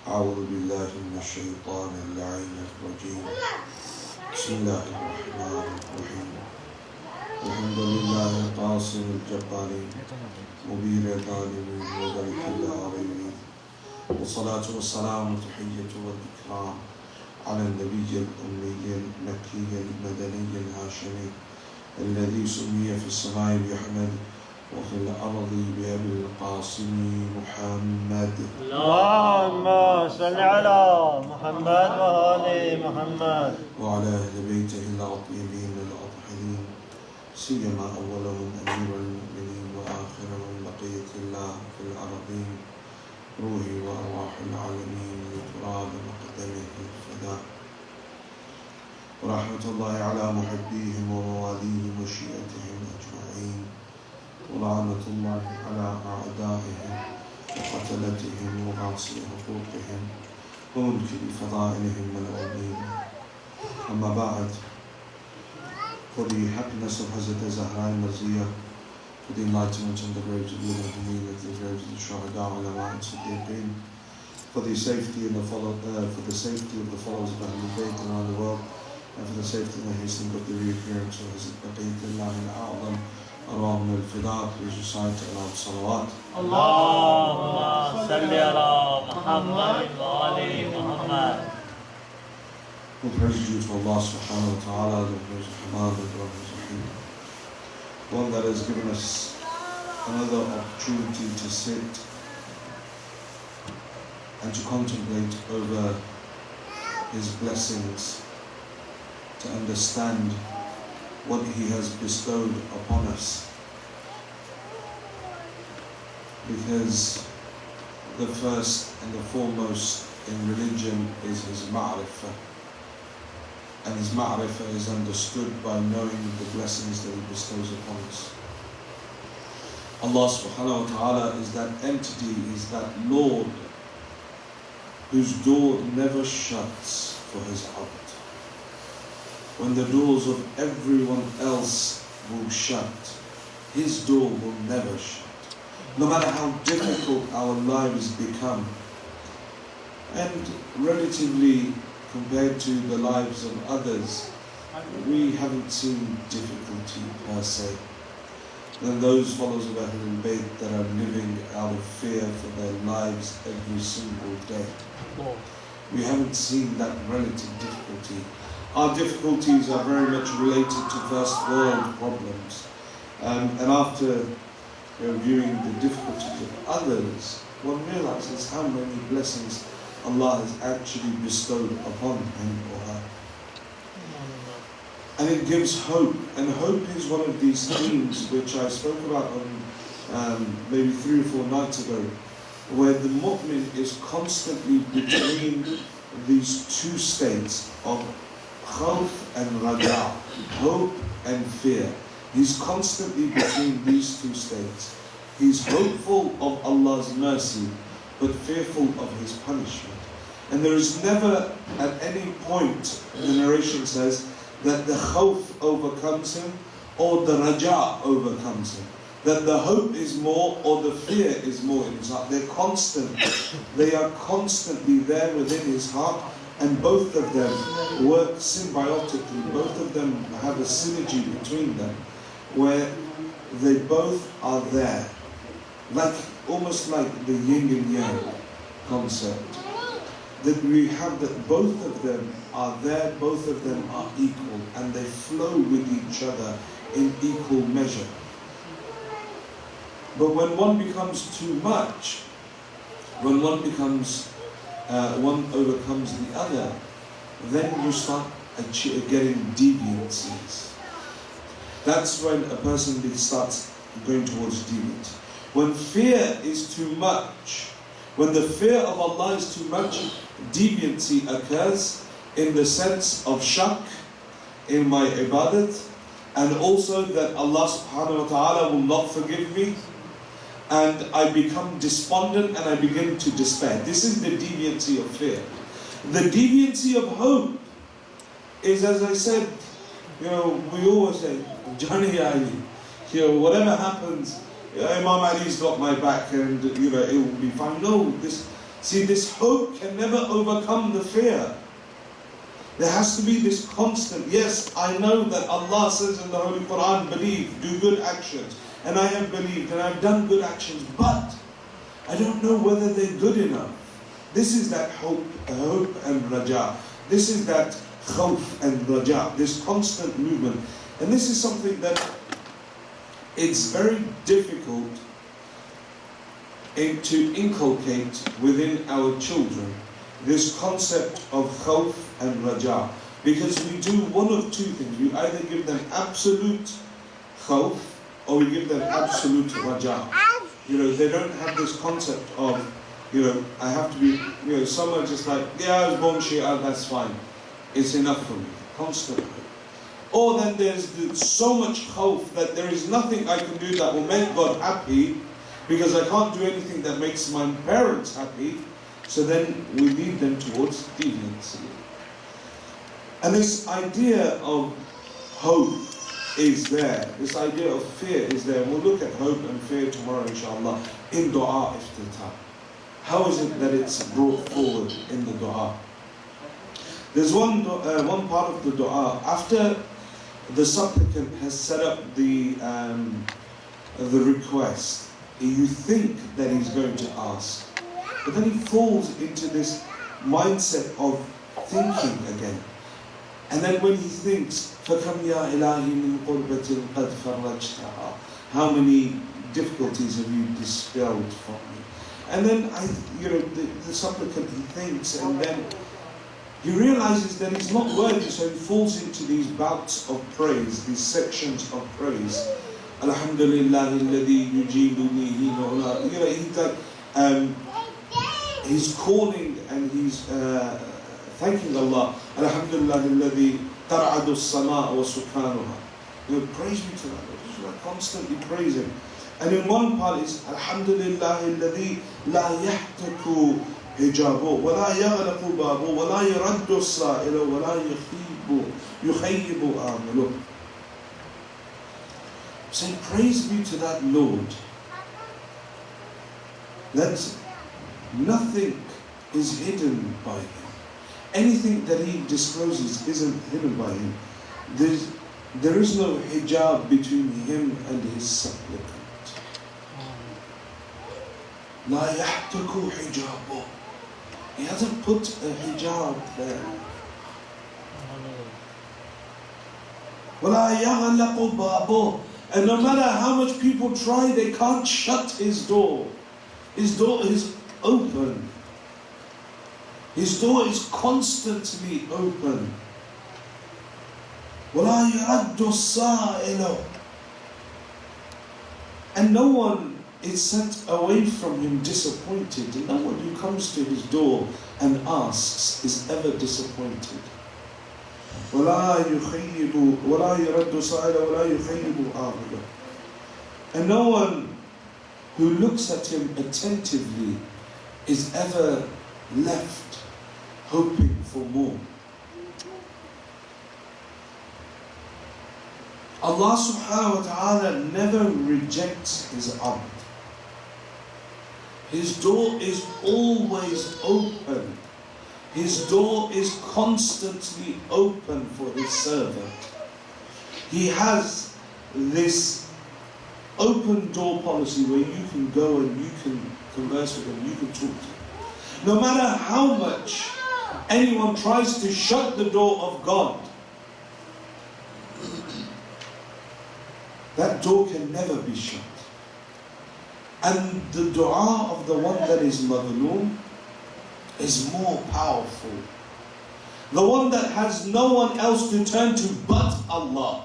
أعوذ بالله من الشيطان اللعين الرجيم. بسم الله الرحمن الرحيم. الحمد لله قاسم الجبارين مبين الظالمين وذلك العالمين، والصلاة والسلام تحية والإكرام على النبي الأمي المكي المدني الهاشمي الذي سمي في السماء بأحمد وفي الأرض بأبي القاسم محمد. اللهم صل على محمد وآل محمد وعلى أهل بيته الطيبين الأطهرين، سيما أولهم أمير المؤمنين وآخرهم بقية الله في الأرضين، روحي وأرواح العالمين لتراب مقدمه الفداء. ورحمة الله على محبيهم ومواليهم وشيعتهم أجمعين، ولعنة الله على أعدائهم وقتلتهم وغاصب حقوقهم ومنكر فضائلهم ملعونين. أما بعد, for the happiness of Hazrat Zahra and Marziyah, for the enlightenment on the graves of living community, the graves of the Shuhada, Ulama and Siddiqeen, for the safety and for the safety of the followers of Ahlul Bayt around the world, and for the safety and the hastening of the reappearance of Hazrat Baqiyatullah al-A'zam Awan al-Fida, please recite aloud salawat. Allahumma salli ala Muhammad wa ali Muhammad. All praise due to Allah subhanahu wa ta'ala, the praise of Hamad and Rahim, one that has given us another opportunity to sit and to contemplate over His blessings, to understand what He has bestowed upon us. Because the first and the foremost in religion is His ma'rifah. And His ma'rifah is understood by knowing the blessings that He bestows upon us. Allah subhanahu wa ta'ala is that entity, is that Lord whose door never shuts for His abd. When the doors of everyone else will shut, His door will never shut. No matter how difficult our lives become, and relatively compared to the lives of others, we haven't seen difficulty per se. Then those followers of Ahlul Bayt that are living out of fear for their lives every single day, we haven't seen that relative difficulty. Our difficulties are very much related to first world problems. And after viewing the difficulties of others, one realizes how many blessings Allah has actually bestowed upon him or her. And it gives hope. And hope is one of these themes which I spoke about on maybe 3 or 4 nights ago, where the mu'min is constantly between these two states of khawf and raja, hope and fear. He's constantly between these two states. He's hopeful of Allah's mercy, but fearful of His punishment. And there is never at any point, the narration says, that the khawf overcomes him or the raja overcomes him. That the hope is more or the fear is more in his heart. They're constant. They are constantly there within his heart. And both of them work symbiotically. Both of them have a synergy between them, where they both are there, like almost like the yin and yang concept. That we have that both of them are there, both of them are equal, and they flow with each other in equal measure. But when one becomes too much, when one overcomes the other, then you start getting deviancies. That's when a person starts going towards deviance. When fear is too much, when the fear of Allah is too much, deviancy occurs in the sense of shak in my ibadat, and also that Allah subhanahu wa ta'ala will not forgive me, and I become despondent and I begin to despair. This is the deviancy of fear. The deviancy of hope is, as I said, we always say, Johnny Ali, whatever happens, Imam Ali's got my back and it will be fine. No, See, this hope can never overcome the fear. There has to be this constant, yes, I know that Allah says in the Holy Quran, believe, do good actions. And I have believed and I've done good actions, but I don't know whether they're good enough. This is that hope and raja. This is that khawf and raja, this constant movement. And this is something that it's very difficult to inculcate within our children, this concept of khawf and raja. Because we do one of two things. We either give them absolute khawf or we give them absolute raja. They don't have this concept of, I have to be, some are just like, yeah, I was born Shia, that's fine. It's enough for me. Constant. Or then there's so much khawf that there is nothing I can do that will make God happy, because I can't do anything that makes my parents happy. So then we lead them towards deviancy. And this idea of hope is there. This idea of fear is there. We'll look at hope and fear tomorrow, inshallah, in dua iftitah. How is it that it's brought forward in the dua? There's one part of the dua, after the supplicant has set up the request, you think that he's going to ask. But then he falls into this mindset of thinking again. And then when he thinks, فَكَمْ يَا إِلَهِ مِنْ قُرْبَةٍ قَدْ فَرَّجْتَهَا, how many difficulties have you dispelled from me? And then the supplicant, he thinks, and then he realizes that he's not worthy, so he falls into these bouts of praise, these sections of praise. Alhamdulillah alladhi yujibuni hina. He's like, he's calling and he's thanking Allah. Alhamdulillah alladhi tar'adu as-sama' wa subhanuha. Praise me to Allah. Constantly praising. And in one part is Alhamdulillah alladhi la yahtaku hijabu wa la yaghlaqu babu wa la yuraddu as-sa'ila wa la yukhayyibu amalu. Say, praise be to that Lord, that nothing is hidden by Him. Anything that He discloses isn't hidden by Him. There is no hijab between Him and His supplicant. La yahtaku hijabu. He hasn't put a hijab there. وَلَا يَغْلَقُ بَابُهُ. And no matter how much people try, they can't shut His door. His door is open. His door is constantly open. وَلَا يُرَدُّ السَّائِلُ. And no one is sent away from Him disappointed. And no one who comes to His door and asks is ever disappointed. وَلَا يُرَدُّ سَائِلَ وَلَا يُخَيِّبُ آمِلَ. And no one who looks at Him attentively is ever left hoping for more. Allah subhanahu wa ta'ala never rejects His abd. His door is always open. His door is constantly open for His servant. He has this open door policy where you can go and you can converse with Him, you can talk to Him. No matter how much anyone tries to shut the door of God, that door can never be shut. And the dua of the one that is madhloom is more powerful. The one that has no one else to turn to but Allah.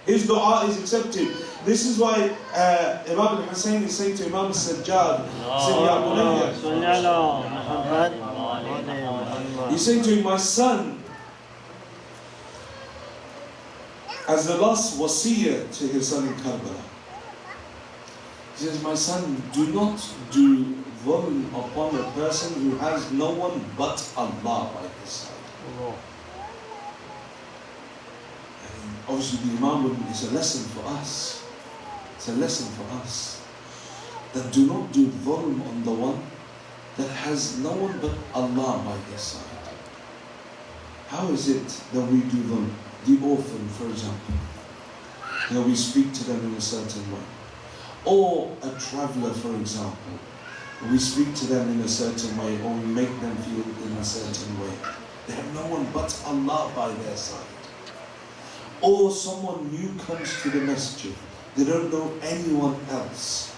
His dua is accepted. This is why Imam al-Hussein is saying to Imam al-Sajjad, he's saying to him, my son, as the last wasiyah to his son in Karbala, he says, my son, do not do dhulm upon a person who has no one but Allah by his side. And obviously the Imam is a lesson for us. It's a lesson for us. That do not do dhulm on the one that has no one but Allah by their side. How is it that we do them? The orphan, for example. We speak to them in a certain way. Or a traveller, for example. We speak to them in a certain way, or we make them feel in a certain way. They have no one but Allah by their side. Or someone new comes to the masjid. They don't know anyone else.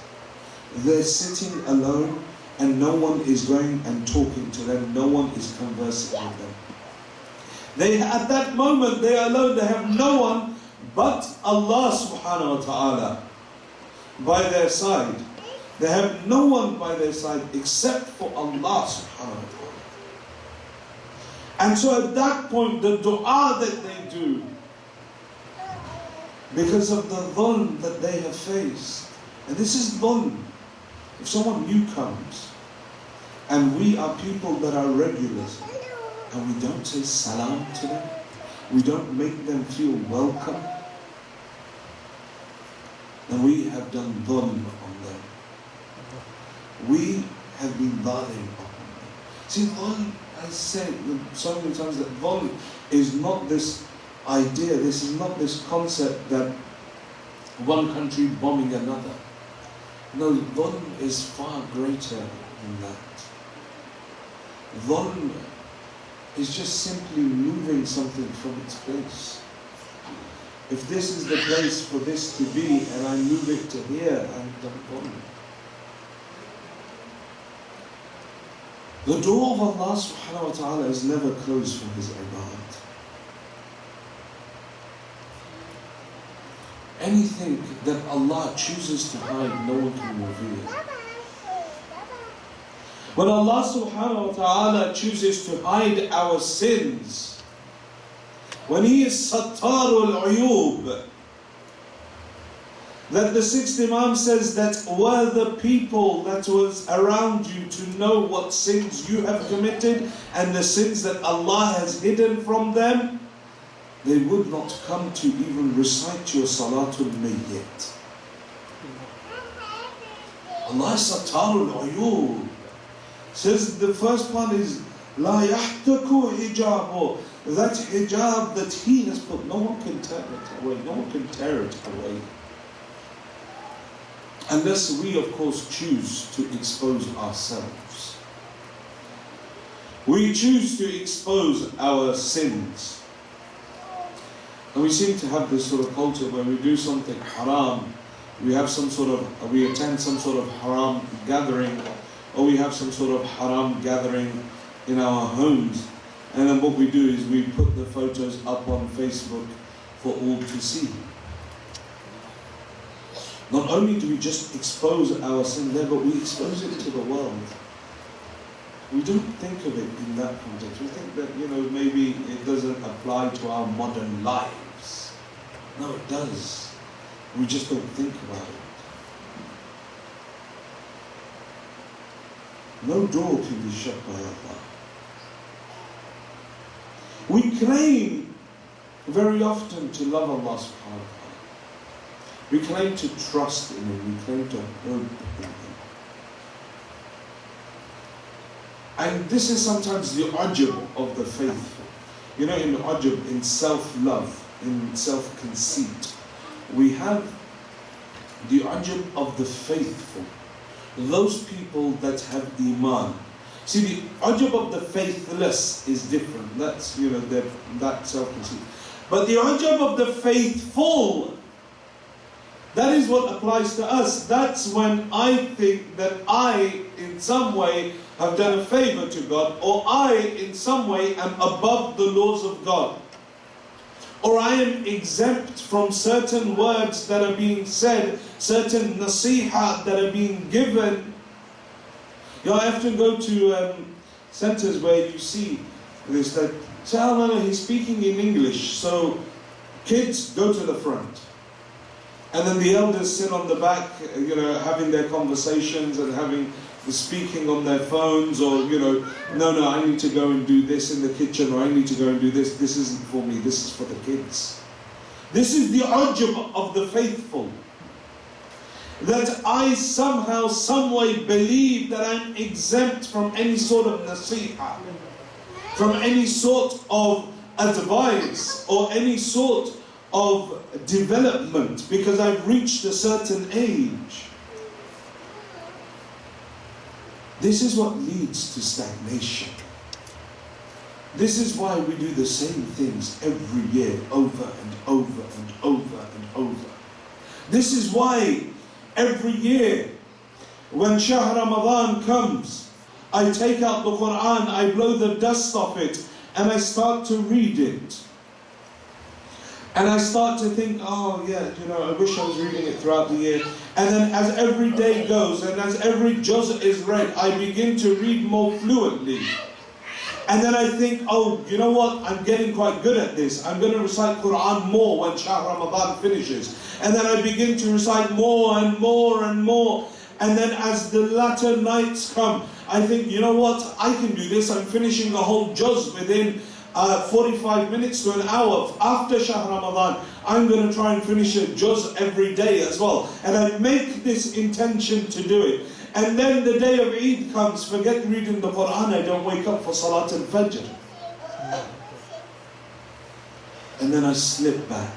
They're sitting alone and no one is going and talking to them. No one is conversing with them. At that moment, they are alone. They have no one but Allah subhanahu wa ta'ala by their side. They have no one by their side except for Allah subhanahu wa ta'ala. And so at that point, the dua that they do, because of the dhulm that they have faced, and this is dhulm. If someone new comes, and we are people that are regulars, and we don't say salam to them, we don't make them feel welcome, then we have done dhulm on them. We have been dhalim upon them. See, dhulm, I said so many times that dhulm is not this idea, this is not this concept that one country bombing another. No, dhulm is far greater than that. Dhulm is just simply moving something from its place. If this is the place for this to be and I move it to here, I've done dhulm. The door of Allah subhanahu wa ta'ala is never closed for His ibad. Anything that Allah chooses to hide, no one can reveal. When Allah subhanahu wa ta'ala chooses to hide our sins, when He is Sattarul Uyub, that the sixth Imam says that were the people that was around you to know what sins you have committed and the sins that Allah has hidden from them, they would not come to even recite your Salatul Mayyit. Allah is Sattarul Uyub. Says the first part is La yahtaku hijabu. That hijab that He has put, no one can tear it away. No one can tear it away. Unless we, of course, choose to expose ourselves. We choose to expose our sins. And we seem to have this sort of culture where we do something haram, we attend some sort of haram gathering, or we have some sort of haram gathering in our homes. And then what we do is we put the photos up on Facebook for all to see. Not only do we just expose our sin there, but we expose it to the world. We don't think of it in that context. We think that, maybe it doesn't apply to our modern lives. No, it does. We just don't think about it. No door can be shut by Allah. We claim very often to love Allah subhanahu wa ta'ala. We claim to trust in Him. We claim to hope in Him. And this is sometimes the ajab of the faithful. In ajab, in self-love, in self-conceit, we have the ajab of the faithful. Those people that have iman. See, the ajab of the faithless is different. That's, that self-conceit. But the ajab of the faithful, that is what applies to us. That's when I think that I, in some way, have done a favor to God, or I, in some way, am above the laws of God. Or I am exempt from certain words that are being said, certain nasiha that are being given. I have to go to centers where you see this, that, no, he's speaking in English, so kids go to the front. And then the elders sit on the back, having their conversations and speaking on their phones, or, no, I need to go and do this in the kitchen, or I need to go and do this. This isn't for me, this is for the kids. This is the ajab of the faithful. that I somehow, some way believe that I'm exempt from any sort of nasiha, from any sort of advice or any sort of development because I've reached a certain age. This is what leads to stagnation. This is why we do the same things every year, over and over and over and over. This is why every year when Shahr Ramadan comes, I take out the Quran, I blow the dust off it, and I start to read it. And I start to think, oh yeah, I wish I was reading it throughout the year. And then as every day goes, and as every juz is read, I begin to read more fluently. And then I think, oh, you know what? I'm getting quite good at this. I'm going to recite Quran more when Shahr Ramadan finishes. And then I begin to recite more and more and more. And then as the latter nights come, I think, you know what? I can do this. I'm finishing the whole juz within 45 minutes to an hour after Shahr Ramadan. I'm going to try and finish a juz every day as well. And I make this intention to do it. And then the day of Eid comes, forget reading the Quran, I don't wake up for Salat al-Fajr. And then I slip back.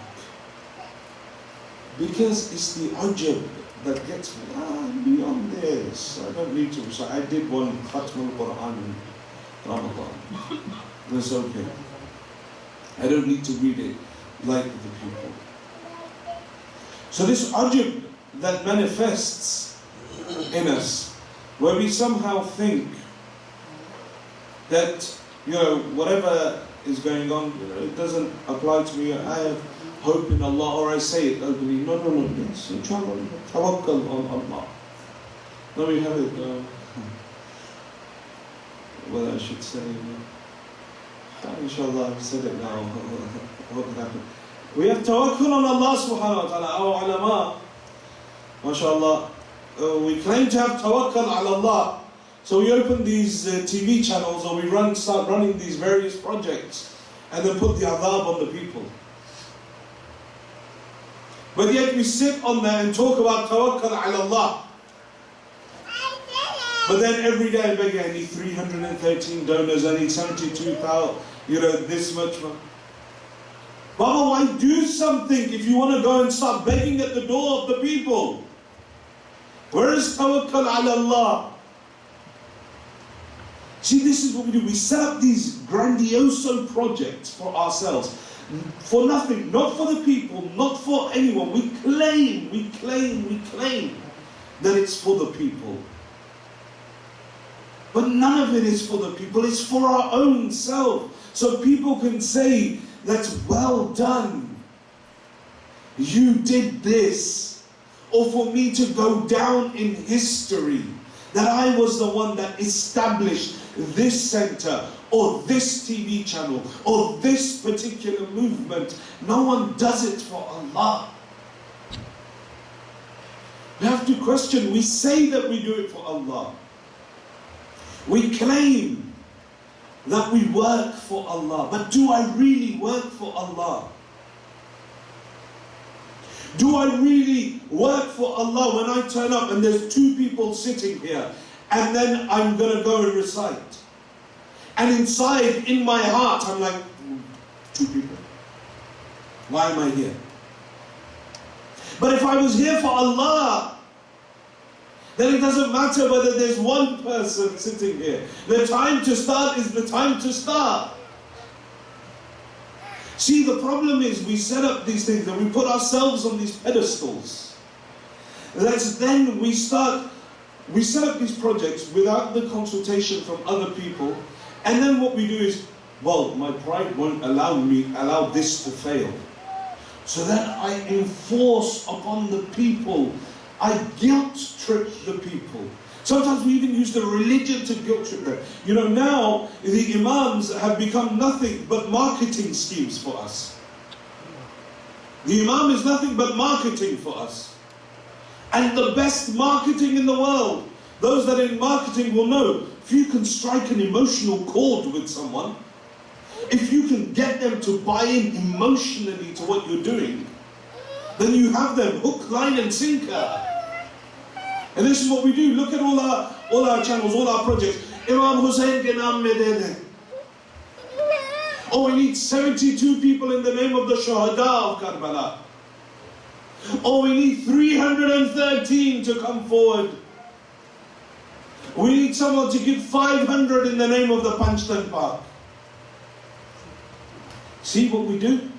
Because it's the ujab that gets me, I'm beyond this. I don't need to recite. I did one Khatm al-Quran in Ramadan. That's okay. I don't need to read it like the people. So this ujab that manifests in us, where we somehow think that, whatever is going on, it doesn't apply to me. I have hope in Allah, or I say it openly. No, yes, inshallah, tawakkal on Allah. No, we have it, well, I should say, inshallah, I've said it now. What can happen? We have tawakkul on Allah subhanahu wa ta'ala, our ulama, mashallah. We claim to have tawakkal ala Allah. So we open these TV channels, or we start running these various projects, and then put the adhab on the people. But yet we sit on there and talk about tawakkal ala Allah. But then every day I beg, I need 313 donors, I need 72,000, this much money. Baba, why do something if you want to go and start begging at the door of the people? Where is tawakkal ala Allah? See, this is what we do. We set up these grandioso projects for ourselves. For nothing, not for the people, not for anyone. We claim that it's for the people. But none of it is for the people. It's for our own self. So people can say, that's well done. You did this. Or for me to go down in history that I was the one that established this center or this TV channel or this particular movement. No one does it for Allah. We have to question. We say that we do it for Allah. We claim that we work for Allah. But do I really work for Allah? Do I really work for Allah when I turn up and there's 2 people sitting here and then I'm going to go and recite? And inside, in my heart, I'm like, 2 people. Why am I here? But if I was here for Allah, then it doesn't matter whether there's 1 person sitting here. The time to start is the time to start. See, the problem is we set up these things and we put ourselves on these pedestals. Then we set up these projects without the consultation from other people. And then what we do is, well, my pride won't allow this to fail. So then I enforce upon the people. I guilt trip the people. Sometimes we even use the religion to guilt trip them. Now the imams have become nothing but marketing schemes for us. The imam is nothing but marketing for us. And the best marketing in the world, those that are in marketing will know, if you can strike an emotional chord with someone, if you can get them to buy in emotionally to what you're doing, then you have them hook, line and sinker. And this is what we do. Look at all our channels, all our projects. Imam Hussein ke naam mein de dein. Oh, we need 72 people in the name of the Shuhada of Karbala. Oh, we need 313 to come forward. We need someone to give 500 in the name of the Panchtan Park. See what we do?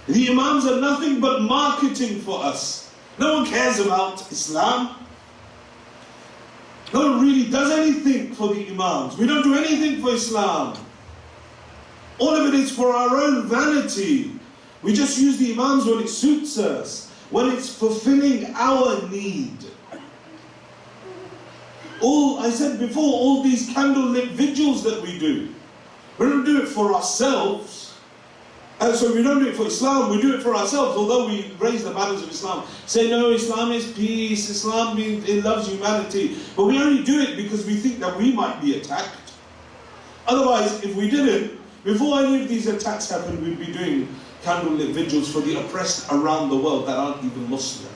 The Imams are nothing but marketing for us. No one cares about Islam. No one really does anything for the Imams. We don't do anything for Islam. All of it is for our own vanity. We just use the Imams when it suits us, when it's fulfilling our need. I said before, all these candlelit vigils that we do, we don't do it for ourselves. And so we don't do it for Islam, we do it for ourselves. Although we raise the banners of Islam, say no, Islam is peace, Islam it loves humanity. But we only do it because we think that we might be attacked. Otherwise, if we didn't, before any of these attacks happened, we'd be doing candlelit vigils for the oppressed around the world that aren't even Muslim.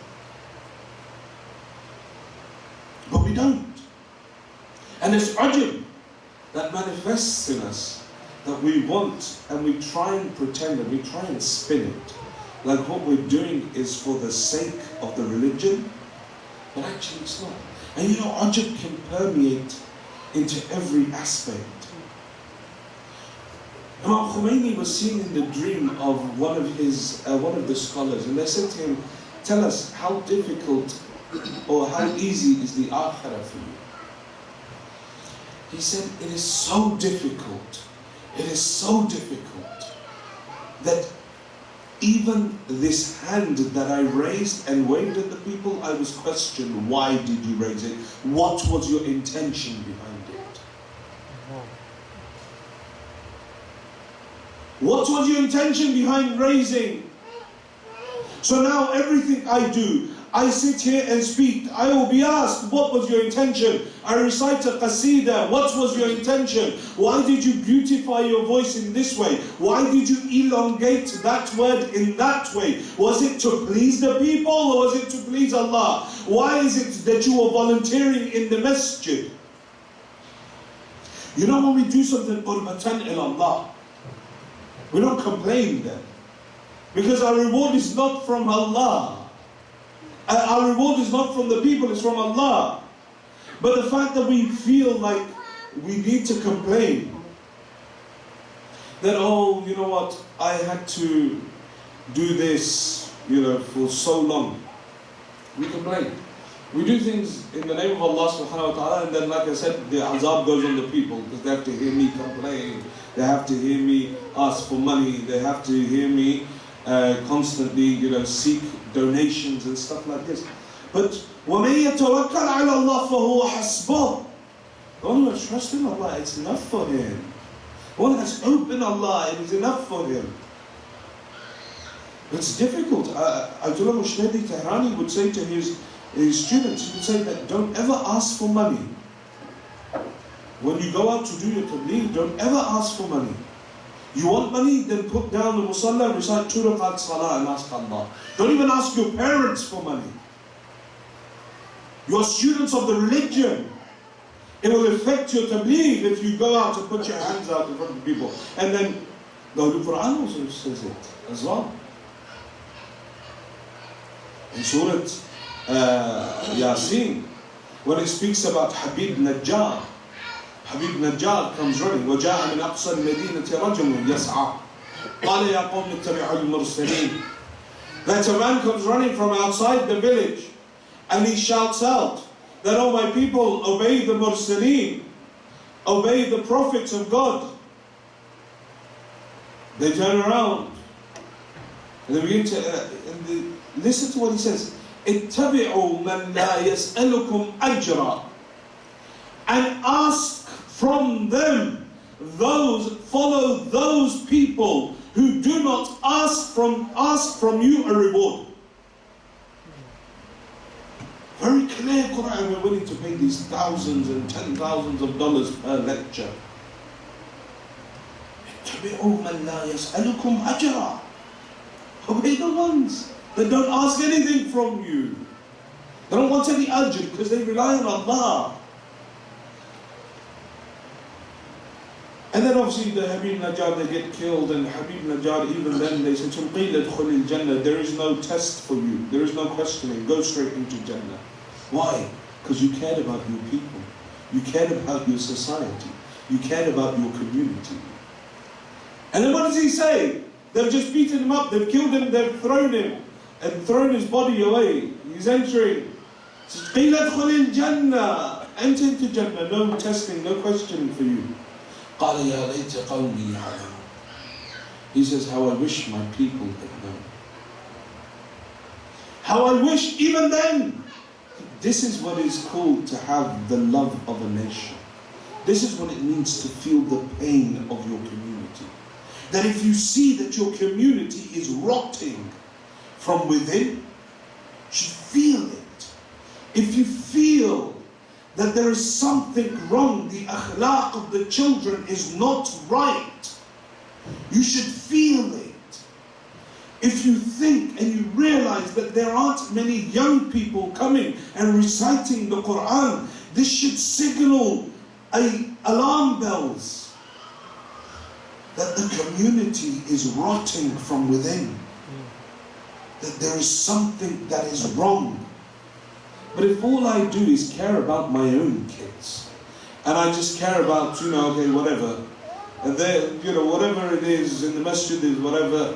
But we don't. And it's ujub that manifests in us, that we want, and we try and pretend, and we try and spin it like what we're doing is for the sake of the religion, but actually it's not. And you know, ujub can permeate into every aspect. Imam Khomeini was seen in the dream of one of the scholars, and they said to him, tell us how difficult or how easy is the akhirah for you? He said, it is so difficult. It is so difficult that even this hand that I raised and waved at the people, I was questioned, why did you raise it? What was your intention behind it? What was your intention behind raising? So now everything I do, I sit here and speak. I will be asked, what was your intention? I recite a qasida. What was your intention? Why did you beautify your voice in this way? Why did you elongate that word in that way? Was it to please the people or was it to please Allah? Why is it that you were volunteering in the masjid? You know, when we do something qurbatan ilallah, we don't complain then. Because our reward is not from Allah. Our reward is not from the people, it's from Allah. But the fact that we feel like we need to complain, that, oh, you know what, I had to do this, for so long. We complain. We do things in the name of Allah subhanahu wa ta'ala, and then, like I said, the azab goes on the people, because they have to hear me complain, they have to hear me ask for money, they have to hear me constantly, seek donations and stuff like this. But وَمَن يَتَوَكَّلْ عَلَى اللَّهِ فَهُوَ حَسْبُهُ. The one who has trust in Allah, it's enough for him. The one who has hope in Allah, it is enough for him. It's difficult. Ayatollah Mushtadi Tehrani would say to his students, he would say that don't ever ask for money. When you go out to do your tabligh, don't ever ask for money. You want money, then put down the musalla and recite 2 rakat salah and ask Allah. Don't even ask your parents for money. You are students of the religion. It will affect your tabligh if you go out and put your hands out in front of people. And then the Holy Quran also says it as well. In Surah Yasin, when it speaks about Habib Najjar, Habib Najjar comes running. وَجَاءَ مِنْ أَقْصَى الْمَدِينَةِ رَجُلٌ يَسْعَى قَالَ يَا قَوْمِ اتَّبِعُوا الْمُرْسَلِينَ. That a man comes running from outside the village and he shouts out that, oh my people, obey the Mursaleen, obey the prophets of God. They turn around and they begin to listen to what he says. اتَّبِعُوا مَنْ لَا يَسْأَلُكُمْ أَجْرًا. And ask from them, follow those people who do not ask from you a reward. Very clear Quran, we're willing to pay these thousands and $10,000s of dollars per lecture. Obey the ones that don't ask anything from you. They don't want any ajr because they rely on Allah. And then obviously the Habib Najjar, they get killed, and Habib Najjar, even then they said to him, قِيلَ ادْخُلِ الْجَنَّةِ, there is no test for you, there is no questioning, go straight into Jannah. Why? Because you cared about your people, you cared about your society, you cared about your community. And then what does he say? They've just beaten him up, they've killed him, they've thrown him, and thrown his body away. He's entering. He says, قِيلَ ادْخُلِ الْجَنَّةِ, enter into Jannah, no testing, no questioning for you. قال يا ليت قومي يعلمون. He says, how I wish my people had known. How I wish even then. This is what is called to have the love of a nation. This is what it means to feel the pain of your community. That if you see that your community is rotting from within, you should feel it. If you feel that there is something wrong, the akhlaq of the children is not right, you should feel it. If you think and you realize that there aren't many young people coming and reciting the Quran, this should signal alarm bells that the community is rotting from within, that there is something that is wrong. But if all I do is care about my own kids, and I just care about, okay, whatever, and then, whatever it is in the masjid is whatever,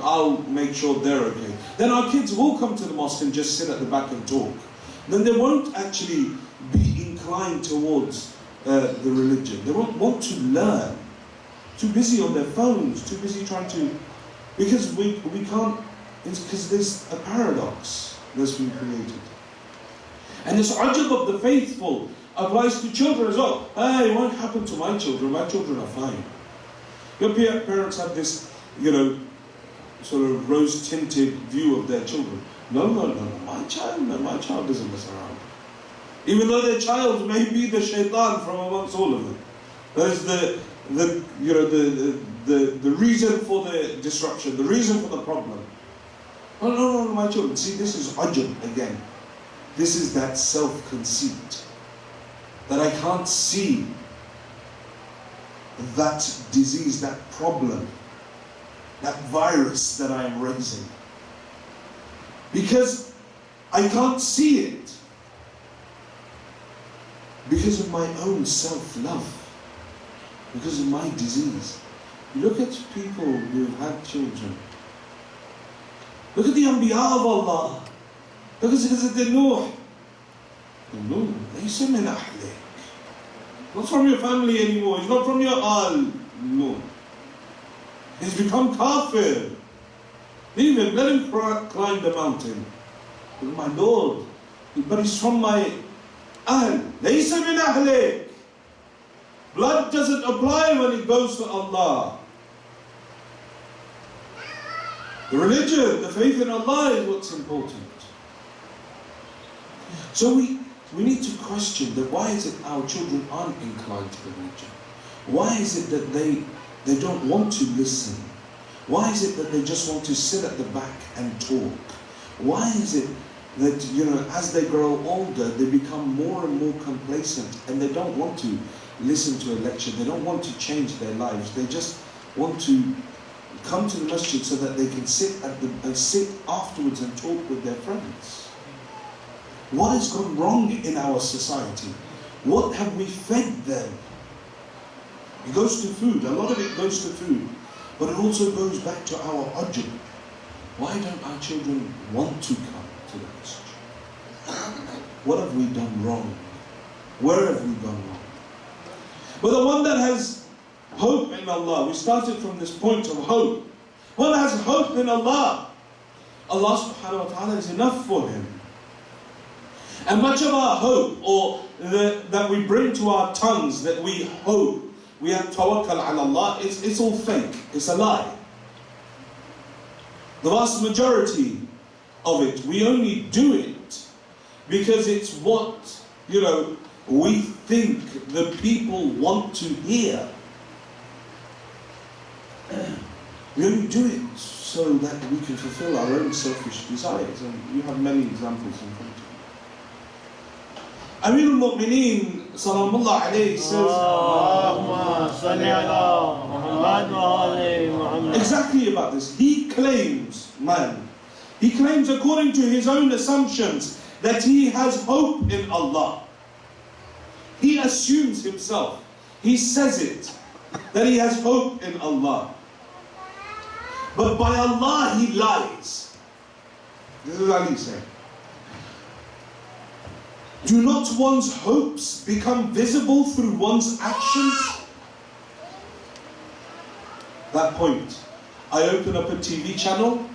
I'll make sure they're okay. Then our kids will come to the mosque and just sit at the back and talk. Then they won't actually be inclined towards the religion. They won't want to learn. Too busy on their phones, too busy trying to, because we can't, it's because there's a paradox that's been created. And this ajab of the faithful applies to children as well. Hey, it won't happen to my children are fine. Your parents have this, sort of rose-tinted view of their children. No, my child doesn't mess around. Even though their child may be the shaitan from amongst all of them. There's the reason for the disruption, the reason for the problem. No, my children. See, this is ajab again. This is that self-conceit, that I can't see that disease, that problem, that virus that I am raising. Because I can't see it. Because of my own self-love. Because of my disease. Look at people who have had children. Look at the Anbiya of Allah. Look at Sayyidina Nuh. No, ليس من أهلك. Not from your family anymore. He's not from your al. No. He's become kafir. Leave him. Let him climb the mountain. My Lord. But he's from my ahl. ليس من أهلك. Blood doesn't apply when it goes to Allah. The religion, the faith in Allah is what's important. So we need to question that why is it our children aren't inclined to the religion? Why is it that they don't want to listen? Why is it that they just want to sit at the back and talk? Why is it that, as they grow older, they become more and more complacent and they don't want to listen to a lecture, they don't want to change their lives, they just want to come to the masjid so that they can sit afterwards and talk with their friends? What has gone wrong in our society? What have we fed them? It goes to food, a lot of it goes to food, but it also goes back to our ajab. Why don't our children want to come to the masjid? What have we done wrong? Where have we gone wrong? But the one that has hope in Allah, we started from this point of hope. One that has hope in Allah, Allah subhanahu wa ta'ala is enough for him. And much of our hope, or that we bring to our tongues, that we hope, we have tawakkal ala Allah, it's all fake, it's a lie. The vast majority of it, we only do it because it's what, we think the people want to hear. We only do it so that we can fulfill our own selfish desires, and you have many examples in front of you. Amir al-Mu'mineen, Salamullah alayhi, says exactly about this. He claims, according to his own assumptions, that he has hope in Allah. He assumes himself, he says it, that he has hope in Allah. But by Allah he lies. This is Ali saying. Do not one's hopes become visible through one's actions? That point. I open up a TV channel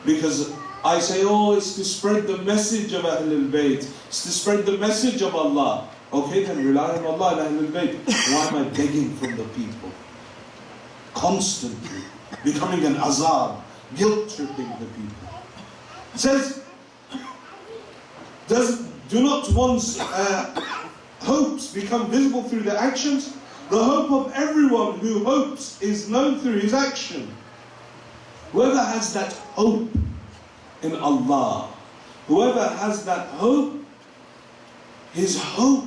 because I say, oh, it's to spread the message of Ahlul Bayt. It's to spread the message of Allah. Okay, then rely on Allah and Ahlul Bayt. Why am I begging from the people? Constantly becoming an azab, guilt-tripping the people. It says, do not one's hopes become visible through their actions? The hope of everyone who hopes is known through his action. Whoever has that hope in Allah, whoever has that hope, his hope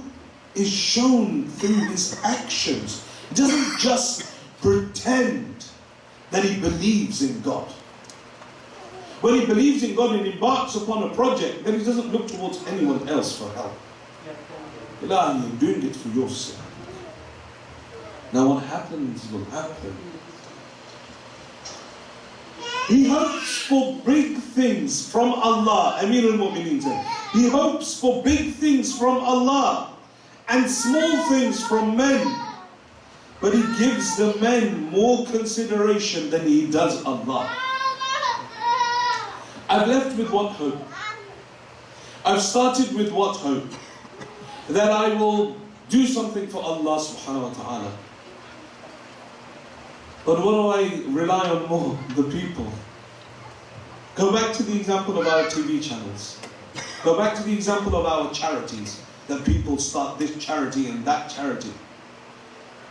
is shown through his actions. He doesn't just pretend that he believes in God. When he believes in God and embarks upon a project, then he doesn't look towards anyone else for help. Ilahi, you're doing it for your sake. Now what happens will happen. He hopes for big things from Allah. Amir al-Mu'mineen said, he hopes for big things from Allah and small things from men. But he gives the men more consideration than he does Allah. I've left with what hope? I've started with what hope? That I will do something for Allah subhanahu wa ta'ala. But what do I rely on more? The people. Go back to the example of our TV channels. Go back to the example of our charities. That people start this charity and that charity.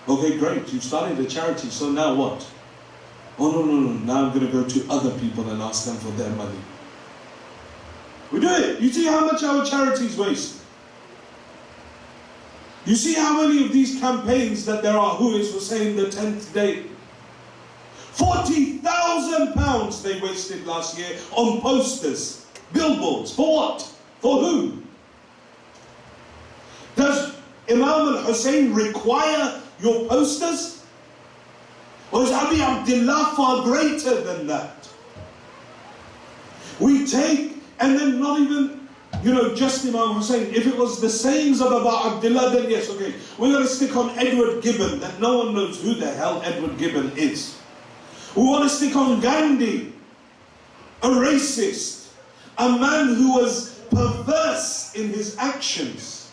Okay, great, you've started a charity, so now what? Oh no, now I'm going to go to other people and ask them for their money. We do it. You see how much our charities waste. You see how many of these campaigns that there are, who is for saying the 10th day. £40,000 they wasted last year on posters, billboards. For what? For who? Does Imam al-Hussein require your posters? Or is Abi Abdullah far greater than that? We take, and then not even, just Imam Hussein. If it was the sayings of Abu Abdullah, then yes, okay. We're going to stick on Edward Gibbon, that no one knows who the hell Edward Gibbon is. We want to stick on Gandhi, a racist, a man who was perverse in his actions.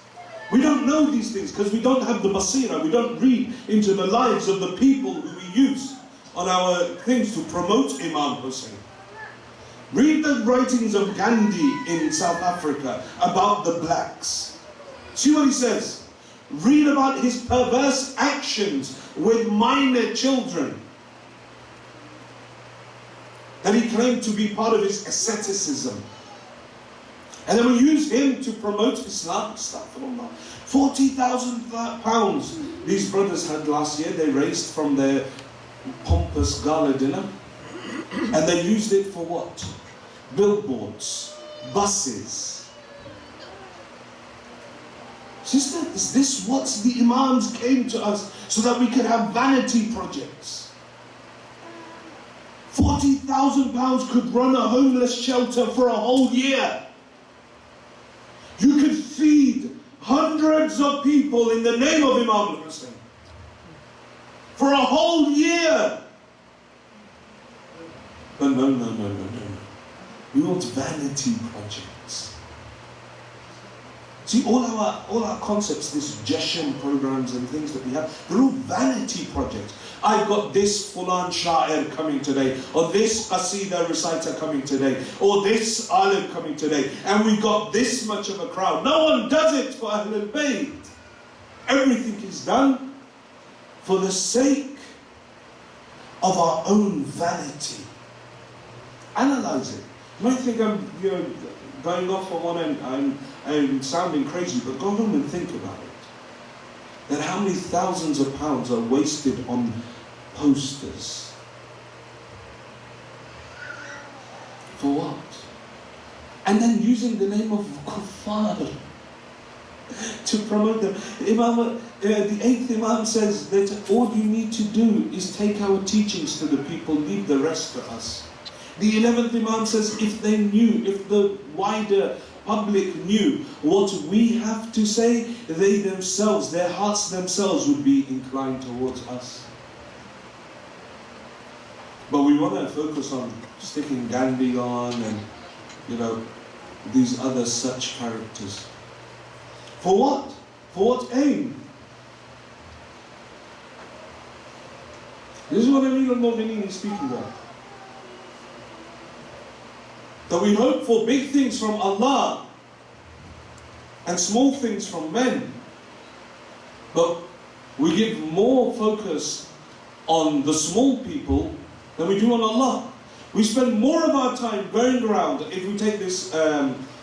We don't know these things because we don't have the basira. We don't read into the lives of the people who we use on our things to promote Imam Hussein. Read the writings of Gandhi in South Africa about the blacks. See what he says. Read about his perverse actions with minor children. That he claimed to be part of his asceticism. And then we use him to promote Islam. £40,000 these brothers had last year. They raised from their pompous gala dinner. And they used it for what? Billboards, buses. Sister, is this what the Imams came to us so that we could have vanity projects? £40,000 could run a homeless shelter for a whole year. You could feed hundreds of people in the name of Imam Hussein for a whole year. But no. We want vanity projects. See, all our concepts, these Jeshem programs and things that we have, they're all vanity projects. I've got this Fulan Sha'ir coming today, or this Qasida reciter coming today, or this Alim coming today, and we got this much of a crowd. No one does it for Ahlul Bayt. Everything is done for the sake of our own vanity. Analyze it. You might think I'm, going off on one end. I'm sounding crazy, but go home and think about it. That how many thousands of pounds are wasted on posters? For what? And then using the name of kuffar to promote them. The 8th Imam says that all you need to do is take our teachings to the people, leave the rest to us. The 11th Imam says if they knew, if the wider public knew what we have to say, they themselves, their hearts themselves would be inclined towards us. But we want to focus on sticking Gandhi on and, these other such characters. For what? For what aim? This is what Amir al-Mu'mineen is speaking about. That we hope for big things from Allah and small things from men. But we give more focus on the small people than we do on Allah. We spend more of our time going around, if we take this,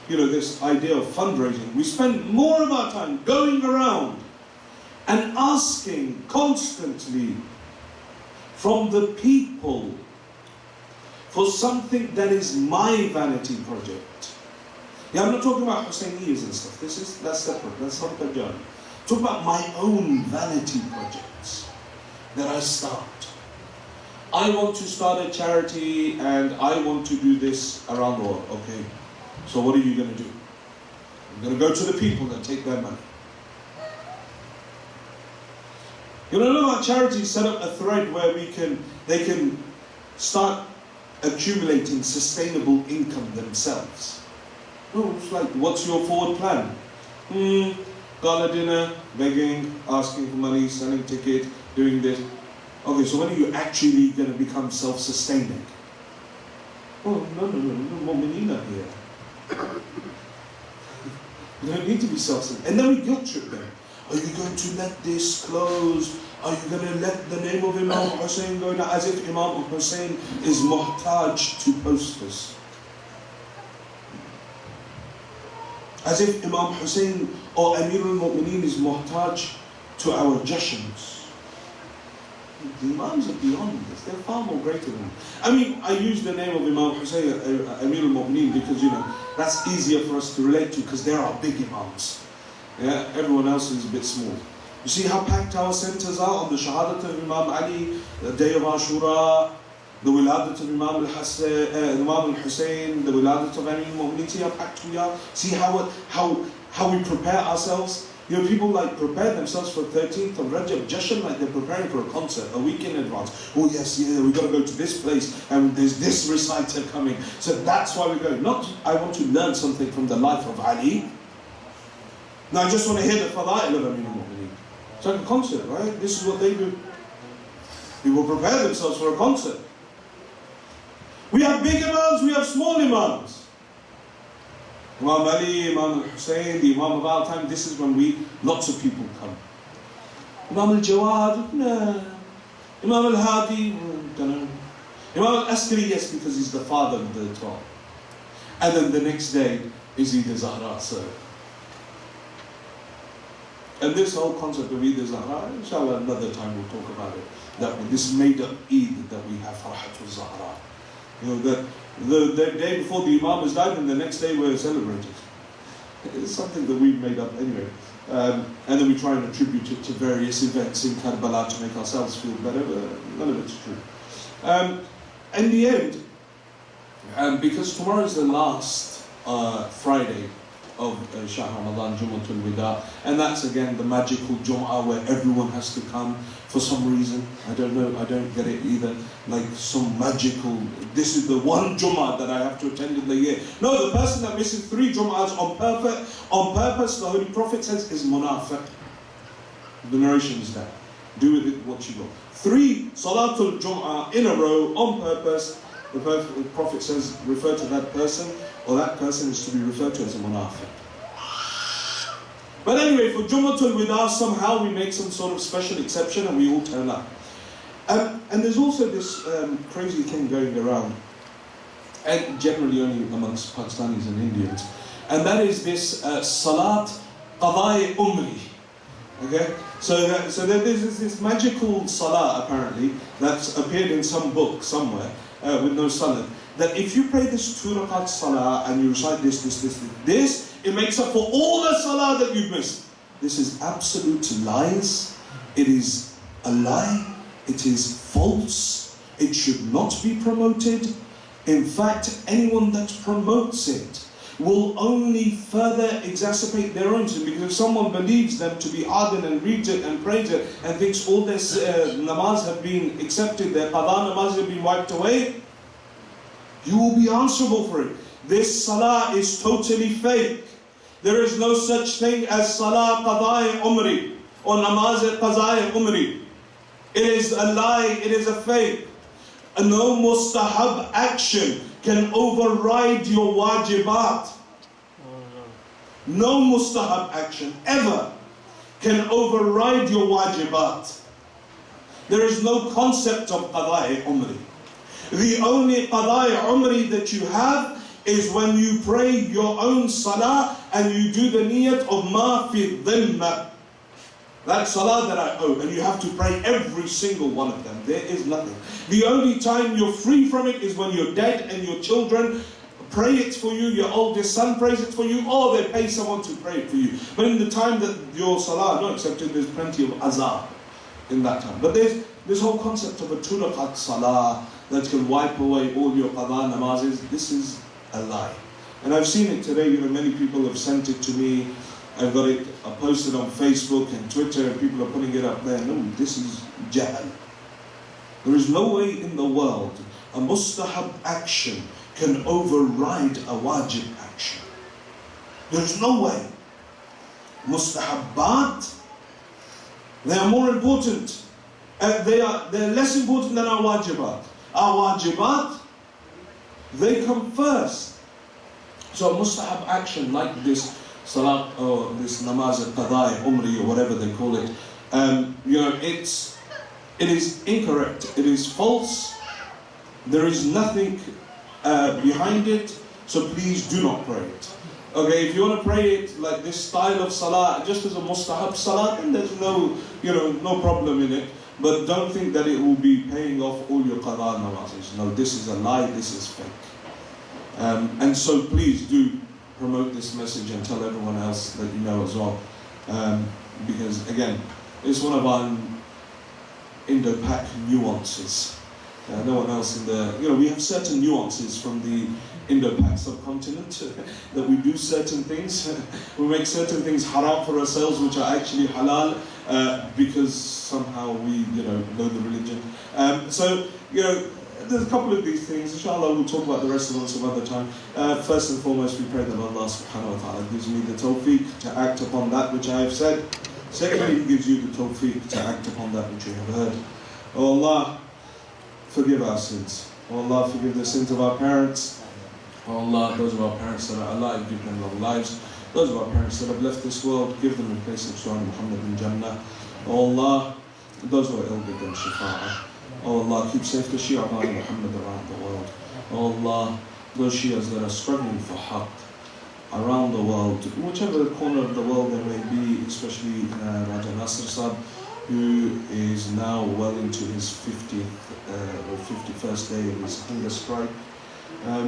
this idea of fundraising, we spend more of our time going around and asking constantly from the people for something that is my vanity project. Yeah, I'm not talking about Husseiniyyas and stuff. That's separate. That's not the journey. Talk about my own vanity projects that I start. I want to start a charity and I want to do this around the world. Okay, so what are you going to do? I'm going to go to the people and take their money. A lot of charities set up a thread where they can start accumulating sustainable income themselves. Oh, it's like, what's your forward plan? Gala dinner, begging, asking for money, selling ticket, doing this. Okay, so when are you actually going to become self-sustaining? Oh, no, mu'mineen here. You don't need to be self-sustaining. And then we guilt trip them. Are you going to let this close? Are you going to let the name of Imam Hussein go down? As if Imam Hussein is muhtaj to posters. As if Imam Hussein or Amir al-Mu'mineen is muhtaj to our jashrans. The Imams are beyond this. They're far more greater than. I use the name of Imam Hussein, Amir al-Mu'mineen, because that's easier for us to relate to, because there are big Imams. Yeah, everyone else is a bit small. You see how packed our centers are on the Shahadat of Imam Ali, the day of Ashura, the Wiladat of Imam al-Hussein, the Wiladat of Amir al-Mu'mineen. See how packed we are? See how we prepare ourselves? People prepare themselves for 13th of Rajab Jashan like they're preparing for a concert a week in advance. Oh yes, we've got to go to this place and there's this reciter coming. So that's why we go. Not, I want to learn something from the life of Ali. No, I just want to hear the Fada'il of Amir al-Mu'mineen. It's like a concert, right? This is what they do. People prepare themselves for a concert. We have big imams, we have small imams. Imam Ali, Imam al-Hussein, the Imam of our time, this is when lots of people come. Imam al-Jawad, no. Imam al-Hadi, don't know. Imam al-Askari, yes, because he's the father of the 12. And then the next day is Eid al-Zahra, so. And this whole concept of Eid al-Zahra, inshallah another time we'll talk about it. This made up Eid that we have, Farhat al-Zahra. That the day before the Imam has died and the next day we're celebrating. It's something that we've made up anyway. And then we try and attribute it to various events in Karbala to make ourselves feel better, but none of it's true. In the end, because tomorrow is the last Friday of Shahr Ramadan, Jumu'atul Wida, and that's again the magical Jum'ah where everyone has to come for some reason. I don't know, I don't get it either. Like some magical, this is the one Jum'ah that I have to attend in the year. No, the person that misses 3 Jum'ahs on purpose, the Holy Prophet says, is munafiq. The narration is that. Do with it what you will. 3 Salatul Jum'ah in a row on purpose, the Prophet says, refer to that person, or that person is to be referred to as a munafiq. But anyway, for Jumu'atul Wida, somehow we make some sort of special exception and we all turn up. And there's also this crazy thing going around, and generally only amongst Pakistanis and Indians, and that is this Salat Qadai Umri. Okay? So there's this magical Salah apparently that's appeared in some book somewhere with no Salah, that if you pray this 2 rakat Salah and you recite this, it makes up for all the Salah that you've missed. This is absolute lies. It is a lie. It is false. It should not be promoted. In fact, anyone that promotes it will only further exacerbate their own sin, because if someone believes them to be adil and reads it and prays it and thinks all their namaz have been accepted, their qada namaz have been wiped away, you will be answerable for it. This salah is totally fake. There is no such thing as salah qadai umri or namaz qadai umri. It is a lie, it is a fake. No mustahab action can override your wajibat. No mustahab action ever can override your wajibat. There is no concept of qadai umri. The only qadai umri that you have is when you pray your own salah and you do the niyat of ma fi dhimma. That salah that I owe, and you have to pray every single one of them. There is nothing. The only time you're free from it is when you're dead and your children pray it for you, your oldest son prays it for you, or they pay someone to pray it for you. But in the time that your salah is not accepted, there's plenty of azab in that time. But there's this whole concept of a 2 rakat salah that can wipe away all your qadha namazes. This is a lie. And I've seen it today, many people have sent it to me. I've got it posted on Facebook and Twitter, and people are putting it up there. No, this is jahl. There is no way in the world a mustahab action can override a wajib action. There's no way. Mustahabbat, they are more important. They're less important than our wajibat. Our wajibat, they come first. So a mustahab action like this salat or this namaz al-qadai, umri or whatever they call it, it is incorrect, it is false, there is nothing behind it, so please do not pray it. Okay, if you want to pray it like this style of salah, just as a mustahab salah, then there's no problem in it, but don't think that it will be paying off all your qada namazes. No, this is a lie, this is fake. And so please do promote this message and tell everyone else that you know as well, because again, it's one of our Indo-Pak nuances. No one else in the, we have certain nuances from the Indo-Pak subcontinent that we do certain things. We make certain things haram for ourselves which are actually halal because somehow we know the religion. There's a couple of these things. Inshallah, we'll talk about the rest of them some other time. First and foremost, we pray that Allah subhanahu wa ta'ala gives me the tawfiq to act upon that which I have said. Secondly, He gives you the tawfiq to act upon that which you have heard. Oh Allah, forgive our sins. Oh Allah, forgive the sins of our parents. Oh Allah, those of our parents that are alive, give them long lives. Those of our parents that have left this world, give them a place of Surah Muhammad in Jannah. Oh Allah, those who are ill, give them shifa'ah. Oh Allah, keep safe the Shia by Muhammad around the world. Oh Allah, those Shias that are struggling for haqq around the world, whichever corner of the world there may be, especially Raja Nasr Sahib, who is now well into his 50th or 51st day of his hunger strike.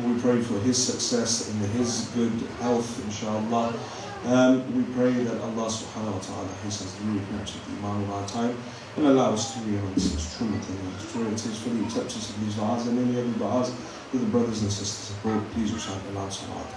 We pray for his success and his good health, inshallah. We pray that Allah subhanahu wa ta'ala hastens the repentance of the Imam of our time and allow us to realize His truth and His purities for the acceptance of these du'as and any other du'as with the brothers and sisters abroad. Please recite the last salawat.